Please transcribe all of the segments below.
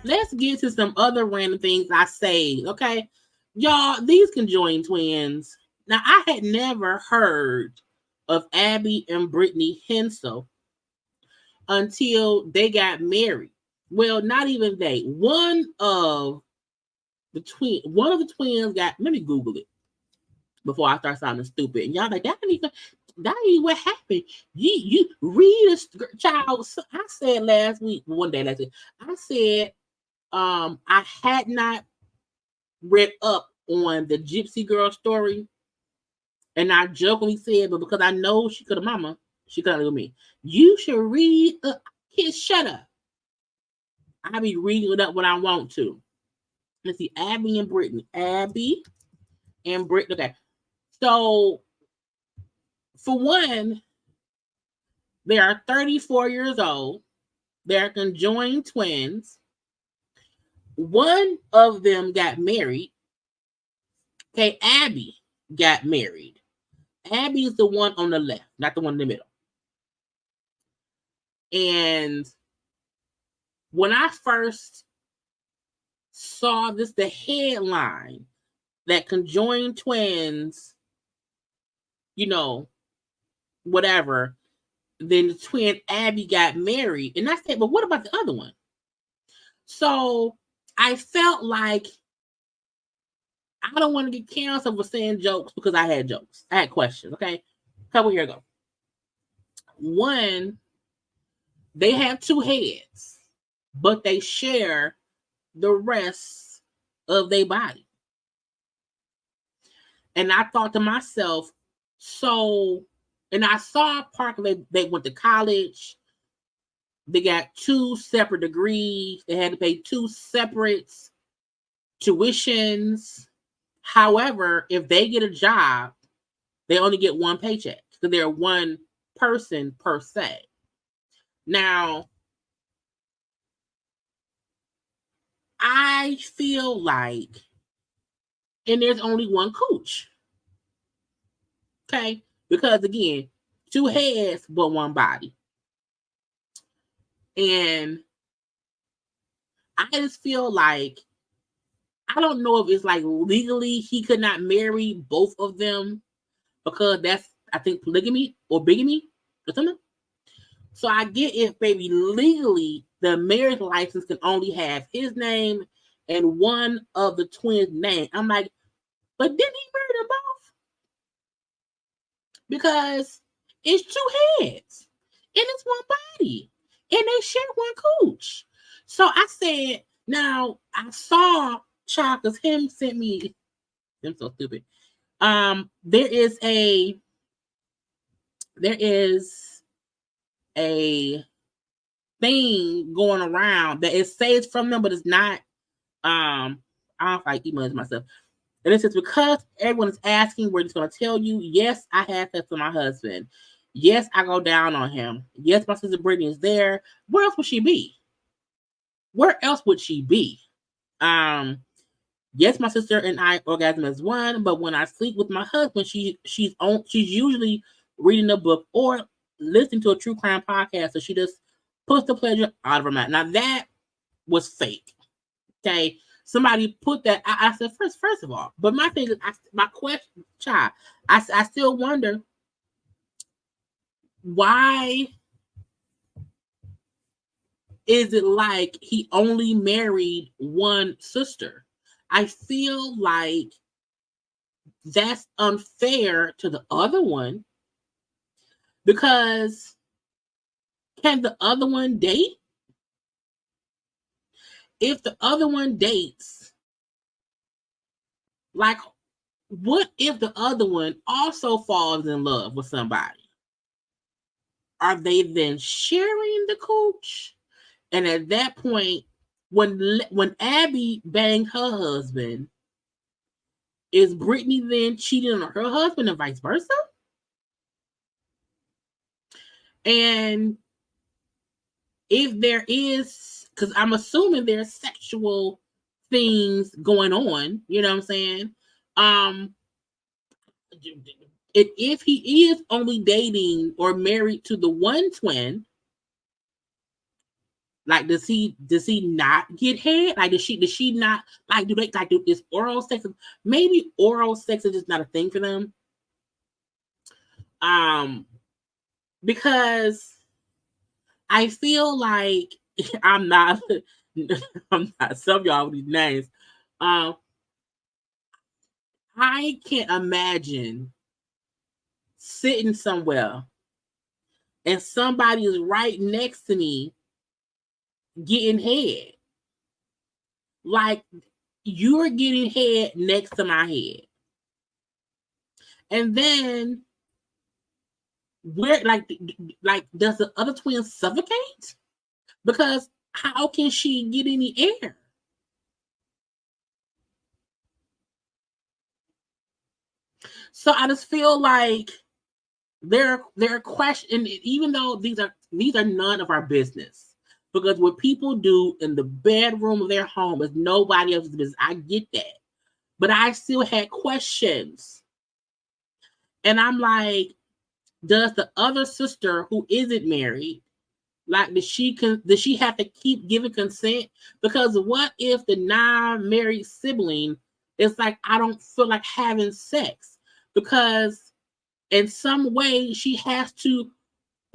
Let's get to some other random things I saved, okay? Y'all, these conjoined twins. Now, I had never heard of Abby and Brittany Hensel until they got married. Well, not even they. One of the twins got, let me Google it before I start sounding stupid. And y'all like, that ain't what happened. You read a child. I said one day last week, I said, I had not read up on the Gypsy Girl story, and I jokingly said, but because I know she could have mama, she could have with me. You should read. Kids, shut up. I be reading it up when I want to. Let's see, Abby and Brittany. Abby and Brittany. Okay, so for one, they are 34 years old. They are conjoined twins. One of them got married. Okay, Abby got married. Abby is the one on the left, not the one in the middle. And when I first saw this, the headline that conjoined twins, whatever, then the twin Abby got married. And I said, but what about the other one? So I felt like I don't want to get canceled for saying jokes because I had jokes. I had questions, okay? A couple years ago. One, they have two heads, but they share the rest of their body. And I thought to myself, and I saw Parker, they went to college. They got 2 separate degrees. They had to pay 2 separate tuitions. However, if they get a job, they only get 1 paycheck because they're one person per se. Now, I feel like, and there's only 1 cooch. Okay? Because again, 2 heads, but 1 body. And I just feel like, I don't know if it's like legally he could not marry both of them because that's, I think, polygamy or bigamy or something. So I get if maybe legally the marriage license can only have his name and one of the twins' name. I'm like, but didn't he marry them both? Because it's 2 heads and it's 1 body and they share 1 cooch. So I said, now I saw child because him sent me. I'm so stupid. There is a thing going around that it says from them, but it's not. I don't know if I email it myself. And it says, because everyone is asking, we're just going to tell you, yes, I had sex with my husband. Yes, I go down on him. Yes, my sister Brittany is there. Where else would she be? Where else would she be? Yes, my sister and I orgasm as one, but when I sleep with my husband, she's usually reading a book or listening to a true crime podcast, so she just puts the pleasure out of her mouth. Now that was fake. Okay, somebody put that. I said first of all, but my thing is, my question, child, I still wonder why is it like he only married 1 sister? I feel like that's unfair to the other one because can the other one date? If the other one dates, like, what if the other one also falls in love with somebody? Are they then sharing the cooch? And at that point, when Abby banged her husband, is Brittany then cheating on her husband and vice versa? And if there is, because I'm assuming there's sexual things going on, you know what I'm saying? If he is only dating or married to the one twin, like does he not get head? Like does she not like do they like do is oral sex? Maybe oral sex is just not a thing for them. Because I feel like I'm not some of y'all with these names. I can't imagine sitting somewhere and somebody is right next to me getting head. Like you're getting head next to my head. And then where like does the other twin suffocate? Because how can she get any air? So I just feel like there are questions, even though these are none of our business. Because what people do in the bedroom of their home is nobody else's business. I get that. But I still had questions. And I'm like, does the other sister who isn't married, like, does she have to keep giving consent? Because what if the non-married sibling is like, I don't feel like having sex? Because in some way she has to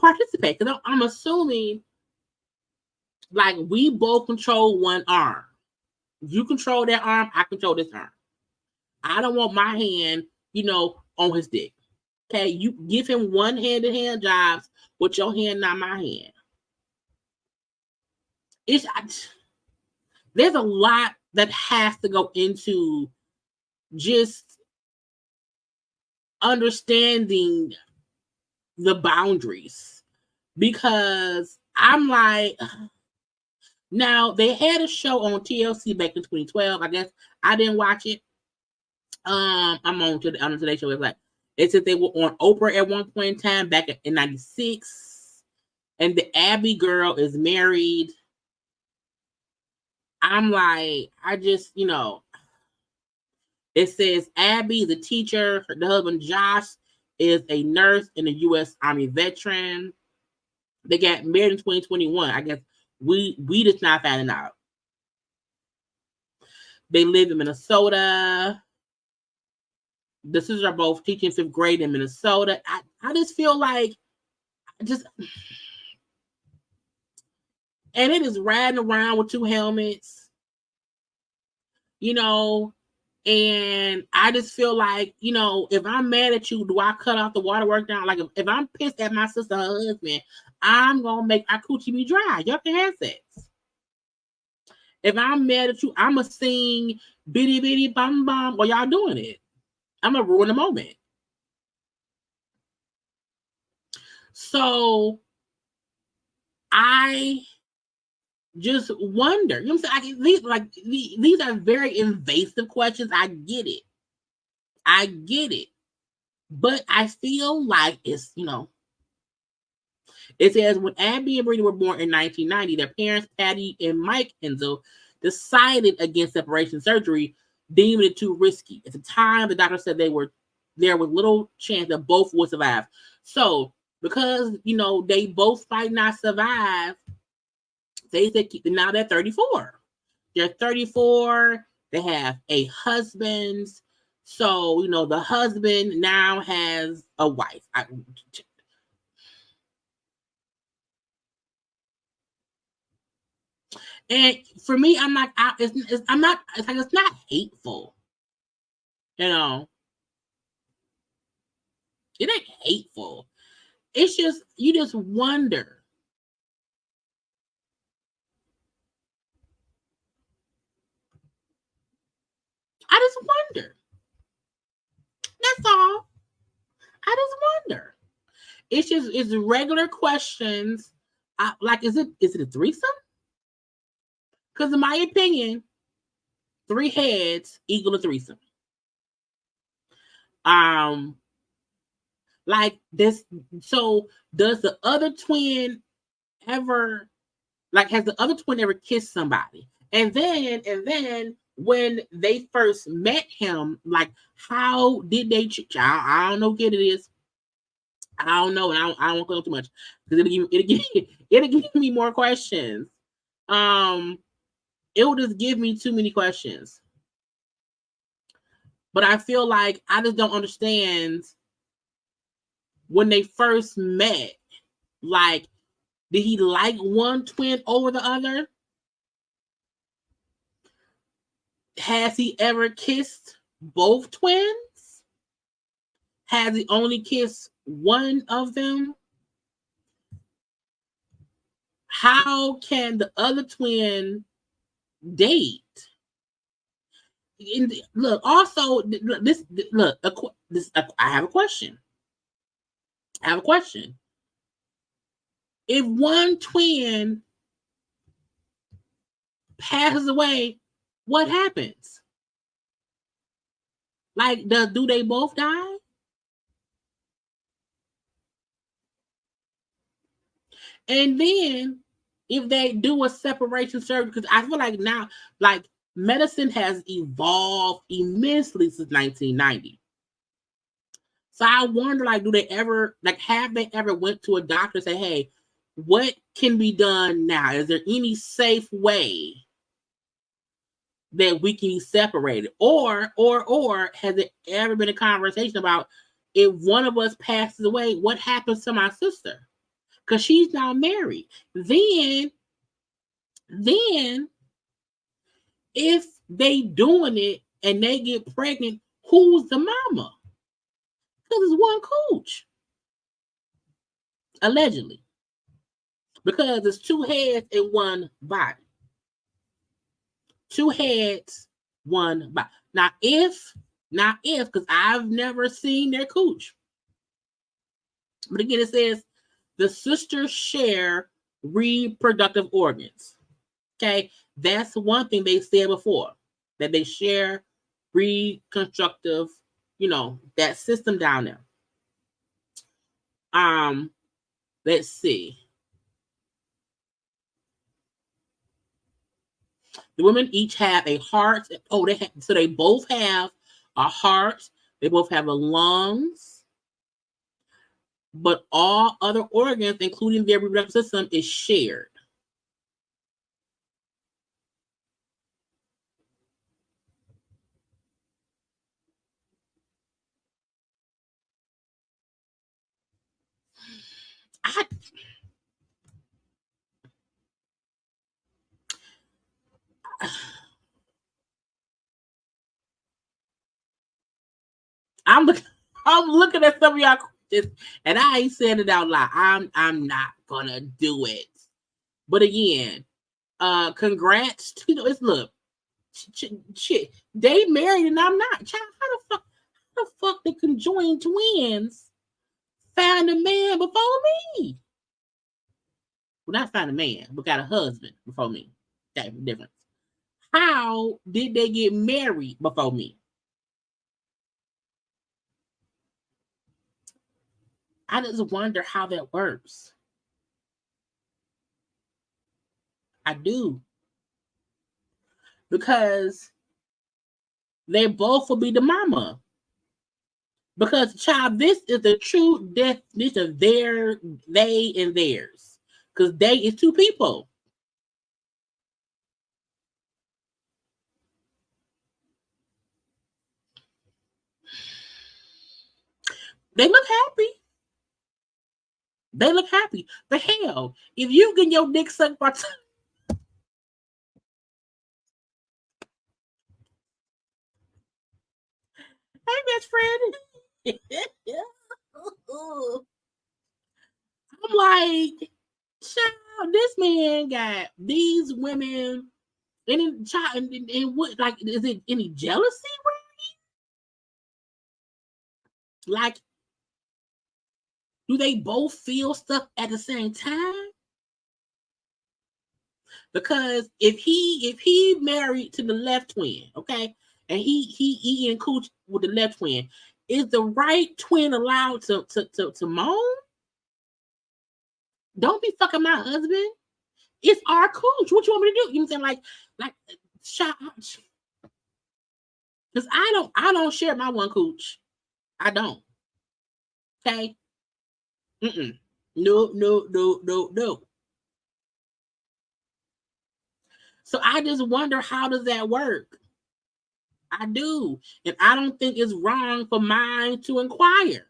participate. Because I'm assuming, like, we both control one arm. You control that arm, I control this arm. I don't want my hand, on his dick. Okay, you give him one hand-to-hand jobs with your hand, not my hand. There's a lot that has to go into just understanding the boundaries, because I'm like, now they had a show on TLC back in 2012. I guess I didn't watch it. I'm on Today's Show. It's like it said they were on Oprah at one point in time back in '96, and the Abby girl is married. I'm like, I just, it says Abby is a teacher. The husband, Josh, is a nurse and a U.S. Army veteran. They got married in 2021. I guess we just not finding out. They live in Minnesota. The sisters are both teaching 5th grade in Minnesota. I just feel like and it is riding around with 2 helmets, and I just feel like, if I'm mad at you, do I cut off the waterwork down? Like, if I'm pissed at my sister, her husband, I'm going to make our coochie be dry. Y'all can have sex. If I'm mad at you, I'm going to sing bitty bitty bum bum while y'all doing it. I'm going to ruin the moment. So I just wonder, you know what I'm saying? These are very invasive questions. I get it. But I feel like it's, it says when Abby and Brittany were born in 1990, their parents, Patty and Mike Hensel, decided against separation surgery, deeming it too risky. At the time, the doctor said there was little chance that both would survive. So, because, they both might not survive, they said now they're 34. They're 34. They have a husband. So, the husband now has a wife. And for me, I'm like, it's not hateful. It ain't hateful. It's just, you just wonder. I just wonder. That's all. I just wonder. It's regular questions. Like, is it a threesome? Because in my opinion, 3 heads equal a threesome. Like this. So does the other twin ever, like, has the other twin ever kissed somebody? And then when they first met him, like, how did they? I don't know what it is. I don't know, and I don't want to go too much because it'll give me more questions. It will just give me too many questions. But I feel like I just don't understand when they first met. Like, did he like one twin over the other? Has he ever kissed both twins? Has he only kissed one of them? How can the other twin date? Look, also, I have a question. If one twin passes away, what happens? Like, do they both die? And then if they do a separation surgery, because I feel like now, like, medicine has evolved immensely since 1990. So I wonder, like, do they ever, like, have they ever went to a doctor and say, hey, what can be done now? Is there any safe way that we can be separated? Or has it ever been a conversation about, if one of us passes away, what happens to my sister? Because she's now married. Then if they doing it and they get pregnant, who's the mama? Because it's one coach. Allegedly. Because it's 2 heads in one body. 2 heads, one body. Now if, because I've never seen their cooch. But again, it says the sisters share reproductive organs. Okay, that's one thing they said before, that they share reconstructive, that system down there. Let's see. The women each have a heart. Oh, so they both have a heart. They both have a lungs. But all other organs, including their reproductive system, is shared. I'm looking at some of y'all questions, and I ain't saying it out loud. I'm not gonna do it. But again, congrats to it's look, shit. They married and I'm not. Child, how the fuck the conjoined twins found a man before me? Well, not found a man, but got a husband before me. That's the difference. How did they get married before me? I just wonder how that works. I do. Because they both will be the mama. Because, child, this is the true definition of they and theirs. Because they is 2 people. They look happy. But hell, if you get your dick sucked by hey, best friend. I'm like, child, this man got these women. And child, and what, like, is it any jealousy? Like, do they both feel stuff at the same time? Because if he married to the left twin, okay, and he eating cooch with the left twin, is the right twin allowed to moan? Don't be fucking my husband. It's our cooch. What you want me to do? You know what I'm saying? Like, shut up. Because I don't share my one cooch. I don't. Okay. No. So I just wonder, how does that work? I do. And I don't think it's wrong for mine to inquire.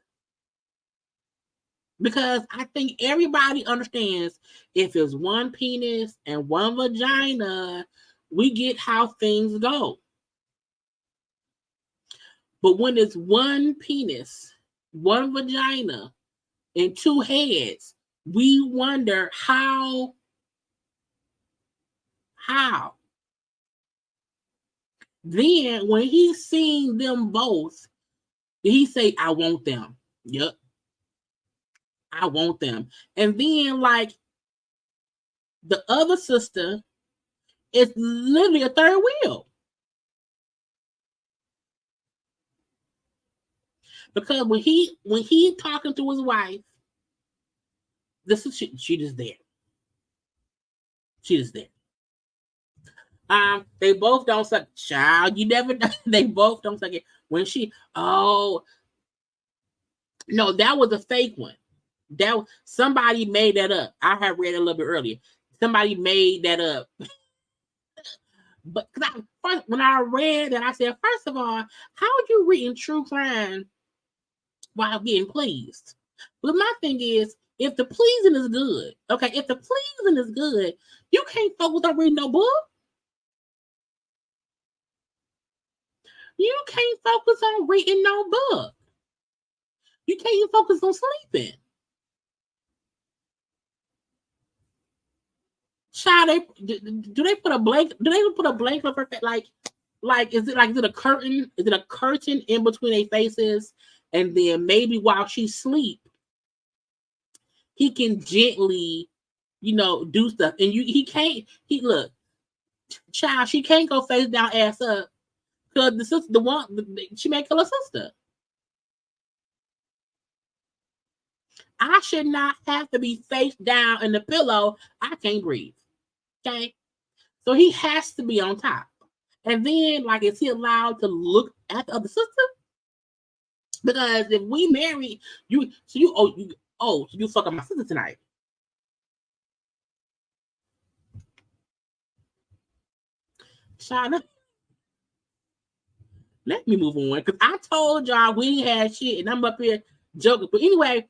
Because I think everybody understands, if it's one penis and one vagina, we get how things go. But when it's one penis, one vagina, and two heads, we wonder how. Then when he seen them both, he say, I want them. Yep. I want them. And then, like, the other sister is literally a third wheel. Because when he talking to his wife, this is she just there. She just there. They both don't suck. Child, you never. They both don't suck it. When she, no, that was a fake one. That somebody made that up. I had read it a little bit earlier. Somebody made that up. But when I read that, I said, first of all, how are you reading true crime while getting pleased? But my thing is, if the pleasing is good, okay, if the pleasing is good, you can't focus on reading no book. You can't focus on reading no book. You can't even focus on sleeping. Child, do they put a blanket? Do they put a blanket on her face? Like is it a curtain? Is it a curtain in between their faces? And then maybe while she sleep, he can gently, do stuff. And he can't. Look, child, she can't go face down, ass up, because the sister, she may kill her sister. I should not have to be face down in the pillow. I can't breathe. Okay, so he has to be on top. And then, like, is he allowed to look at the other sister? Because if we marry you, so you fucking my sister tonight. Shana, let me move on, because I told y'all we had shit, and I'm up here joking. But anyway,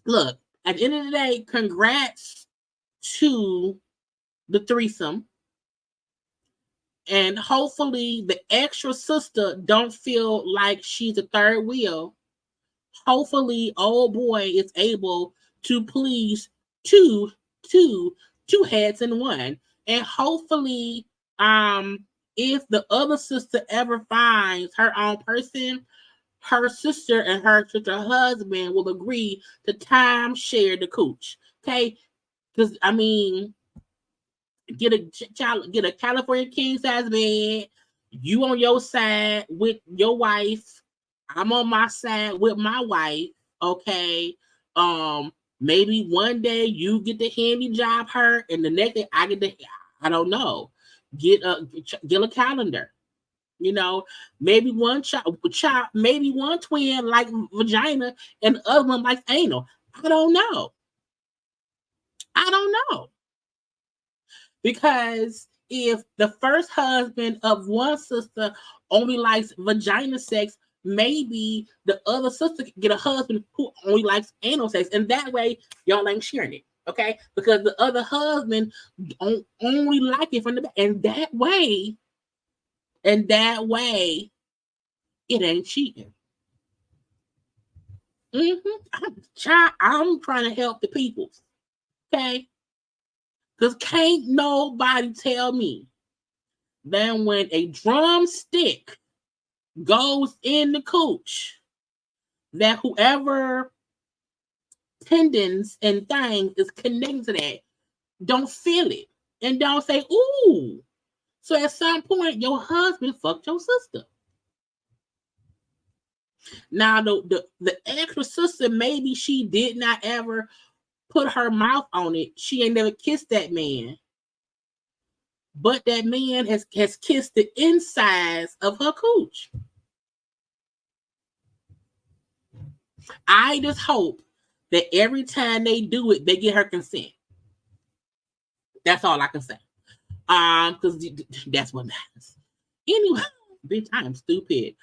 look, at the end of the day, congrats to the threesome. And hopefully the extra sister don't feel like she's a third wheel. Hopefully old boy is able to please two heads in one. And hopefully, if the other sister ever finds her own person, her sister and her sister husband will agree to time share the cooch. Okay? Because I mean, get a California king size bed. You on your side with your wife. I'm on my side with my wife. Okay. Maybe one day you get the handy job her, and the next day I get the. I don't know. Get a calendar. Maybe one child, maybe one twin like vagina, and the other one like anal. I don't know. Because if the first husband of one sister only likes vagina sex, maybe the other sister can get a husband who only likes anal sex. And that way, y'all ain't sharing it. Okay? Because the other husband don't only like it from the back. And that way, it ain't cheating. I'm trying to help the people. Okay? Because can't nobody tell me that when a drumstick goes in the cooch, that whoever tendons and things is connected to that, Don't feel it. And don't say, ooh. So at some point, your husband fucked your sister. Now, the extra sister, maybe she did not ever put her mouth on it. She ain't never kissed that man. But that man has kissed the insides of her cooch. I just hope that every time they do it, they get her consent. That's all I can say. Because that's what matters. Anyway, bitch, I am stupid.